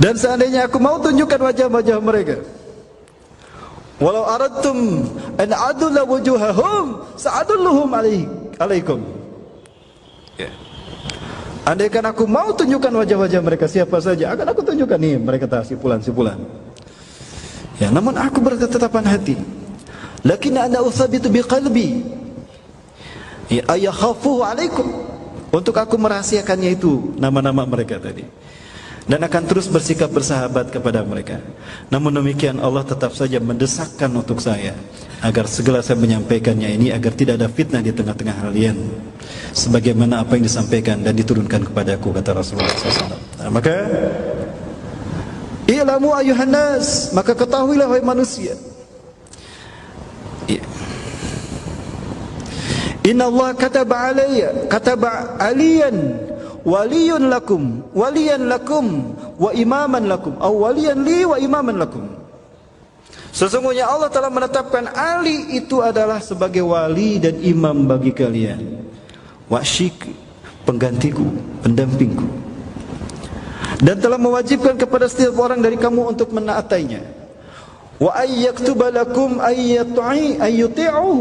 dan seandainya aku mau tunjukkan wajah-wajah mereka, walau aradtum an adulla wujuhahum sa'adulluhum alaikum. Ya. Andaikan aku mau tunjukkan wajah-wajah mereka siapa saja, akan aku tunjukkan nih mereka simpulan. Ya, namun aku berketetapan hati. Lakin ana uthabitu biqalbi. Ya ayakhafuhu alaikum. Untuk aku merahasiakannya itu nama-nama mereka tadi. Dan akan terus bersikap bersahabat kepada mereka. Namun demikian Allah tetap saja mendesakkan untuk saya agar segala saya menyampaikannya ini agar tidak ada fitnah di tengah-tengah kalian. Sebagaimana apa yang disampaikan dan diturunkan kepadaku, kata Rasulullah SAW. Nah, maka i'lamu ayuhan nas, maka ketahuilah wahai manusia. Inna Allah kataba aliyan waliyan lakum wa imaman lakum, aw waliyan li wa imaman lakum. Sesungguhnya Allah telah menetapkan Ali itu adalah sebagai wali dan imam bagi kalian. Wasyik, penggantiku, pendampingku. Dan telah mewajibkan kepada setiap orang dari kamu untuk menaatinya. Wa ayyaktuba lakum ayyuti'u.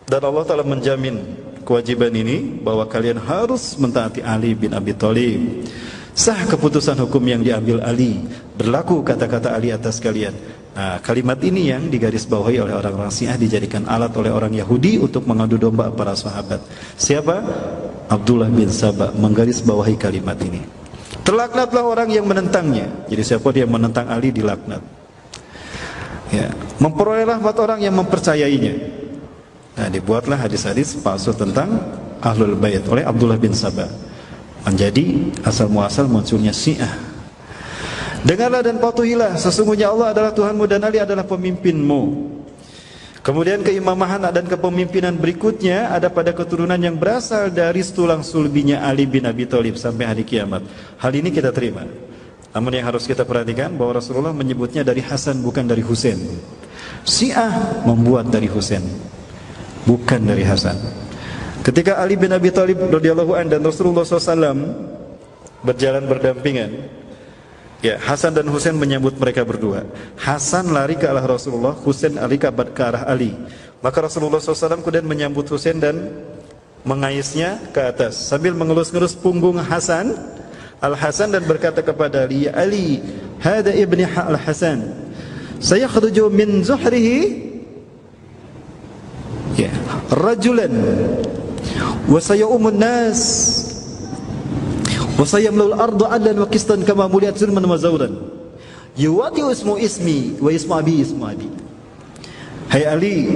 Dan Allah telah menjamin kewajiban ini bahwa kalian harus mentaati Ali bin Abi Thalib. Sah keputusan hukum yang diambil Ali, berlaku kata-kata Ali atas kalian. Nah, kalimat ini yang digarisbawahi oleh orang-orang Syiah dijadikan alat oleh orang Yahudi untuk mengadu domba para sahabat. Siapa? Abdullah bin Sabah menggarisbawahi kalimat ini. Terlaknatlah orang yang menentangnya. Jadi siapa dia menentang Ali dilaknat. Ya, memperoleh rahmat orang yang mempercayainya. Nah, dibuatlah hadis-hadis palsu tentang Ahlul Bait oleh Abdullah bin Sabah. Menjadi asal muasal munculnya Syiah. Dengarlah dan patuhilah, sesungguhnya Allah adalah Tuhanmu dan Ali adalah pemimpinmu. Kemudian keimamahan dan kepemimpinan berikutnya ada pada keturunan yang berasal dari tulang sulbinya Ali bin Abi Thalib sampai hari kiamat. Hal ini kita terima. Namun yang harus kita perhatikan bahwa Rasulullah menyebutnya dari Hasan bukan dari Husain. Syiah membuat dari Husain, bukan dari Hasan. Ketika Ali bin Abi Thalib radhiyallahu anhu dan Rasulullah SAW berjalan berdampingan, ya, Hasan dan Husain menyambut mereka berdua. Hasan lari ke arah Rasulullah, Husain lari ke arah Ali. Maka Rasulullah SAW kemudian menyambut Husain dan mengaisnya ke atas sambil mengelus-ngelus punggung Hasan, Al-Hasan, dan berkata kepada Ali, "Ya Ali, hada ibni Al-Hasan, sayakhruju min zuhrihi ya rajulan wa sayaumun nas wa sayamlul ardu adlan wa qistan kama muliyat zulman wa zawran yuwati ismi wa ismu abi." Hai Ali,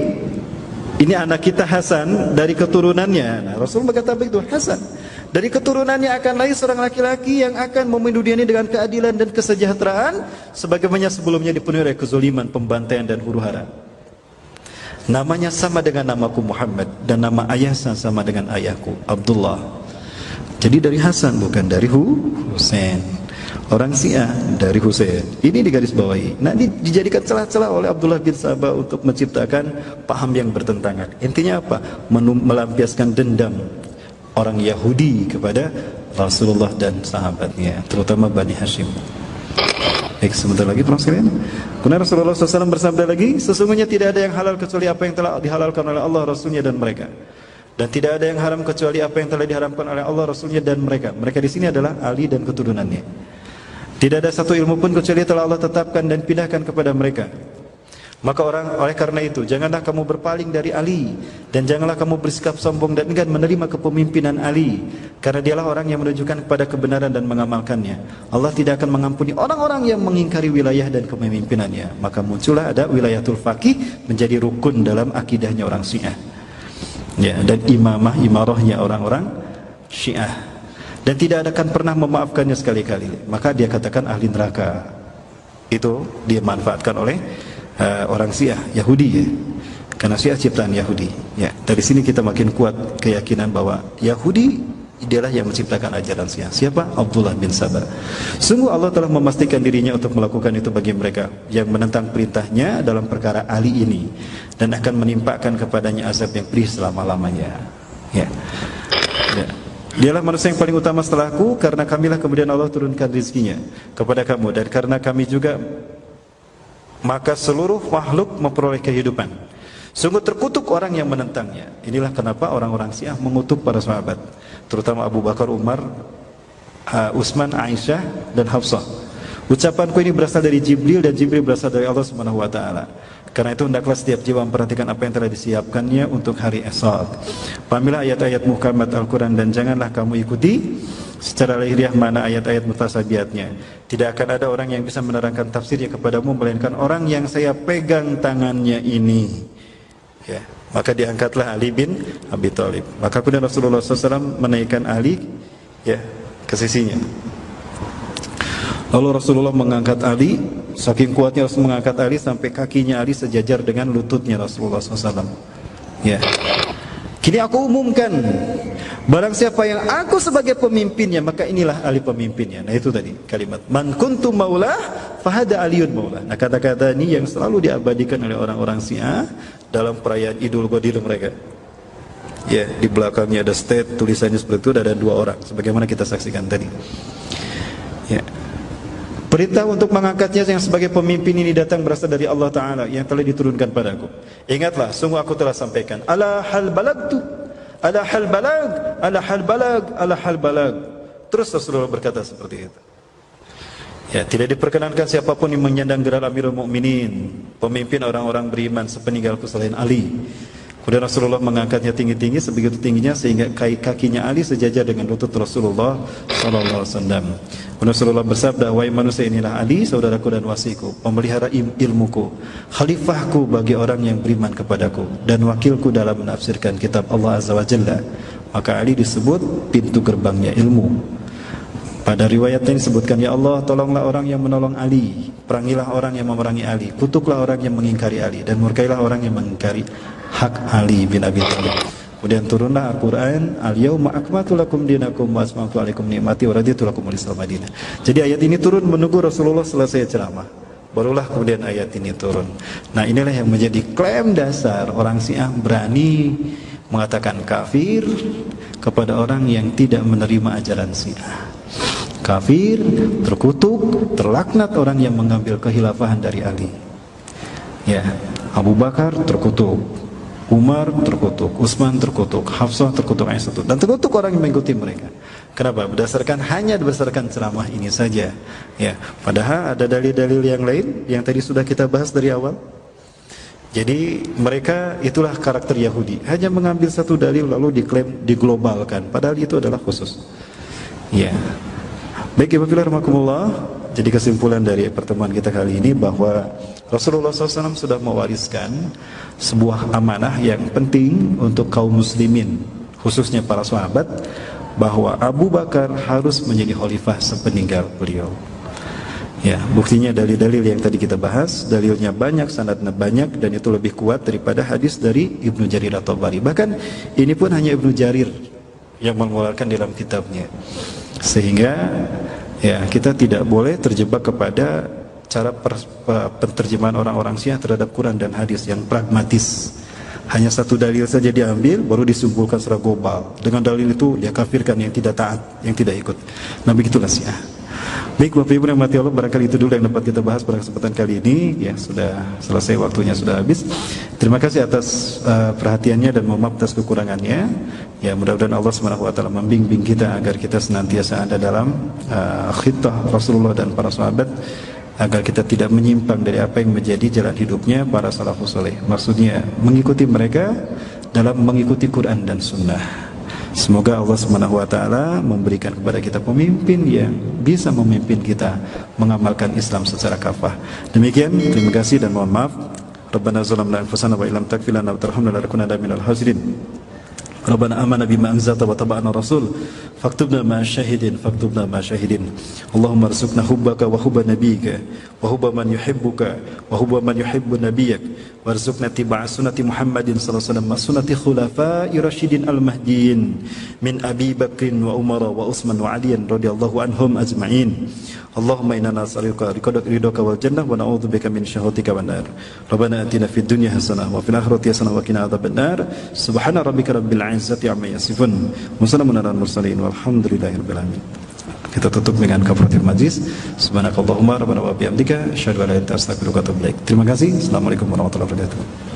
ini anak kita Hasan dari keturunannya. Nah, Rasul berkata begitu, Hasan dari keturunannya akan lahir seorang laki-laki yang akan memimpin dunia ini dengan keadilan dan kesejahteraan sebagaimana sebelumnya dipenuhi oleh kezaliman, pembantaian dan huru-hara. Namanya sama dengan namaku Muhammad dan nama ayah sama dengan ayahku Abdullah. Jadi dari Hasan bukan dari Husain. Orang Syiah dari Husain. Ini digarisbawahi. Nah, ini dijadikan celah-celah oleh Abdullah bin Sabah untuk menciptakan paham yang bertentangan. Intinya apa? Melampiaskan dendam orang Yahudi kepada Rasulullah dan sahabatnya, terutama Bani Hashim. Baik, sebentar lagi teman sekalian. Kemudian Rasulullah SAW bersabda lagi, sesungguhnya tidak ada yang halal kecuali apa yang telah dihalalkan oleh Allah, Rasulnya dan mereka. Dan tidak ada yang haram kecuali apa yang telah diharamkan oleh Allah, Rasulnya dan mereka. Mereka di sini adalah Ali dan keturunannya. Tidak ada satu ilmu pun kecuali telah Allah tetapkan dan pindahkan kepada mereka. Maka oleh karena itu, janganlah kamu berpaling dari Ali, dan janganlah kamu bersikap sombong dan enggan menerima kepemimpinan Ali, karena dialah orang yang menunjukkan kepada kebenaran dan mengamalkannya. Allah tidak akan mengampuni orang-orang yang mengingkari wilayah dan kepemimpinannya. Maka muncullah ada wilayatul faqih menjadi rukun dalam akidahnya orang Syiah. Ya, dan imarahnya orang-orang Syiah. Dan tidak akan pernah memaafkannya sekali-kali. Maka dia katakan ahli neraka. Itu dia manfaatkan oleh orang Syiah, Yahudi ya. Karena Syiah ciptaan Yahudi. Ya, dari sini kita makin kuat keyakinan bahwa Yahudi dialah yang menciptakan ajaran Syiah. Siapa? Abdullah bin Sabah. Sungguh Allah telah memastikan dirinya untuk melakukan itu bagi mereka yang menentang perintahnya dalam perkara Ali ini, dan akan menimpakan kepadanya azab yang pedih selama-lamanya. Ya. Ya. Dialah manusia yang paling utama setelahku, karena kamilah kemudian Allah turunkan rizkinya kepada kamu, dan karena kami juga maka seluruh makhluk memperoleh kehidupan. Sungguh terkutuk orang yang menentangnya. Inilah kenapa orang-orang Syiah mengutuk para sahabat, terutama Abu Bakar, Umar, Utsman, Aisyah, dan Hafsah. Ucapanku ini berasal dari Jibril, dan Jibril berasal dari Allah Subhanahu wa taala. Karena itu hendaklah setiap jiwa memperhatikan apa yang telah disiapkannya untuk hari esok. Pahamilah ayat-ayat muhkamat Al-Quran dan janganlah kamu ikuti secara lahiriah mana ayat-ayat mutasabihatnya. Tidak akan ada orang yang bisa menerangkan tafsirnya kepadamu melainkan orang yang saya pegang tangannya ini. Ya, maka diangkatlah Ali bin Abi Thalib. Maka kemudian Rasulullah SAW menaikkan Ali, ya, ke sisinya. Lalu Rasulullah mengangkat Ali, saking kuatnya Rasul mengangkat Ali sampai kakinya Ali sejajar dengan lututnya Rasulullah SAW. Ya. Kini aku umumkan, barang siapa yang aku sebagai pemimpinnya, maka inilah Ali pemimpinnya. Nah itu tadi kalimat man kuntu maulah fahada aliyun maulah. Nah kata-kata ini yang selalu diabadikan oleh orang-orang Syiah dalam perayaan Idul Qadir mereka. Ya, di belakangnya ada state tulisannya seperti itu, ada 2 orang sebagaimana kita saksikan tadi. Ya. Perintah untuk mengangkatnya yang sebagai pemimpin ini datang berasal dari Allah Ta'ala yang telah diturunkan padaku. Ingatlah, sungguh aku telah sampaikan. Ala hal balagtu, ala hal balag, ala hal balag, ala hal balag. Terus Rasulullah berkata seperti itu. Ya, tidak diperkenankan siapapun yang menyandang gelar Amirul Mukminin, pemimpin orang-orang beriman sepeninggalku selain Ali. Kemudian Rasulullah mengangkatnya tinggi-tinggi sebegitu tingginya sehingga kakinya Ali sejajar dengan lutut Rasulullah sallallahu alaihi wasallam. Rasulullah bersabda, "Wahai manusia, inilah Ali, saudaraku dan wasiku, pemelihara ilmuku, khalifahku bagi orang yang beriman kepadaku dan wakilku dalam menafsirkan kitab Allah Azza wa Jalla." Maka Ali disebut pintu gerbangnya ilmu. Pada riwayat ini disebutkan, "Ya Allah, tolonglah orang yang menolong Ali, perangilah orang yang memerangi Ali, kutuklah orang yang mengingkari Ali, dan murkailah orang yang mengingkari hak Ali bin Abi Thalib." Kemudian turunlah Al-Quran, "Al-yawma akmaltu lakum dinakum wa atmamtu alaikum ni'mati wa raditu lakum al-Islam madinah." Jadi ayat ini turun menunggu Rasulullah selesai ceramah. Barulah kemudian ayat ini turun. Nah inilah yang menjadi klaim dasar orang Syiah berani mengatakan kafir kepada orang yang tidak menerima ajaran Syiah. Kafir, terkutuk, terlaknat orang yang mengambil kekhilafahan dari Ali. Ya, Abu Bakar terkutuk, Umar terkutuk, Utsman terkutuk, Hafsah terkutuk, Aisyah dan terkutuk orang yang mengikuti mereka. Kenapa? Hanya berdasarkan ceramah ini saja. Ya, padahal ada dalil-dalil yang lain yang tadi sudah kita bahas dari awal. Jadi mereka itulah karakter Yahudi, hanya mengambil satu dalil lalu diklaim diglobalkan, padahal itu adalah khusus. Ya. Baik Ibu Filah Rahmatullah, jadi kesimpulan dari pertemuan kita kali ini bahwa Rasulullah SAW sudah mewariskan sebuah amanah yang penting untuk kaum muslimin, khususnya para sahabat, bahwa Abu Bakar harus menjadi khalifah sepeninggal beliau. Ya, buktinya dalil-dalil yang tadi kita bahas, dalilnya banyak, sanadnya banyak, dan itu lebih kuat daripada hadis dari Ibnu Jarir At-Tabari. Bahkan ini pun hanya Ibnu Jarir yang mengeluarkan dalam kitabnya. Sehingga ya kita tidak boleh terjebak kepada cara penterjemahan orang-orang Syiah terhadap Quran dan hadis yang pragmatis. Hanya satu dalil saja diambil baru disimpulkan secara global. Dengan dalil itu dia kafirkan yang tidak taat, yang tidak ikut. Nah begitulah Syiah. Baik Bapak Ibu yang mati Allah, barangkali itu dulu yang dapat kita bahas pada kesempatan kali ini. Ya sudah selesai, waktunya sudah habis. Terima kasih atas perhatiannya dan mohon maaf atas kekurangannya. Ya mudah-mudahan Allah SWT membimbing kita agar kita senantiasa ada dalam khitah Rasulullah dan para sahabat, agar kita tidak menyimpang dari apa yang menjadi jalan hidupnya para salafus saleh. Maksudnya mengikuti mereka dalam mengikuti Quran dan Sunnah. Semoga Allah SWT memberikan kepada kita pemimpin yang bisa memimpin kita mengamalkan Islam secara kafah. Demikian, terima kasih dan mohon maaf. Rabbana zalamna anfusana wa illam taghfir lana wa tarhamna lanakunanna minal khasirin. Rabbana amanna bima anzalta wa taba'na rasul faktubna ma syahidin Allahumma arzuqna hubbaka wa hubba nabiyyika wa hubba man yuhibbuka wa hubba man yuhibbu nabiyyak warzuqna tiba'a sunnati Muhammadin sallallahu alaihi wasallam wa sunnati khulafa'i rasyidin al-mahdiyyin min Abi Bakrin wa Umar wa Utsman wa Aliyan radhiyallahu anhum ajma'in. Allahumma inna nas'aluka ridhaka wal jannah wa na'udzubika min syahwatika wan nar. Rabbana atina fid dunya hasanah wa fil akhirati hasanah wa qina adzabannar. Subhana rabbika rabbil izzati amma yasifun. Wa salamun alal mursalin walhamdulillahi rabbil alamin. Kita tutup dengan kafaratul majlis. Subhanakallahumma rabbana wa bihamdika asyhadu an la ilaha illa anta astaghfiruka wa atubu ilaik. Terima kasih. Assalamualaikum warahmatullahi wabarakatuh.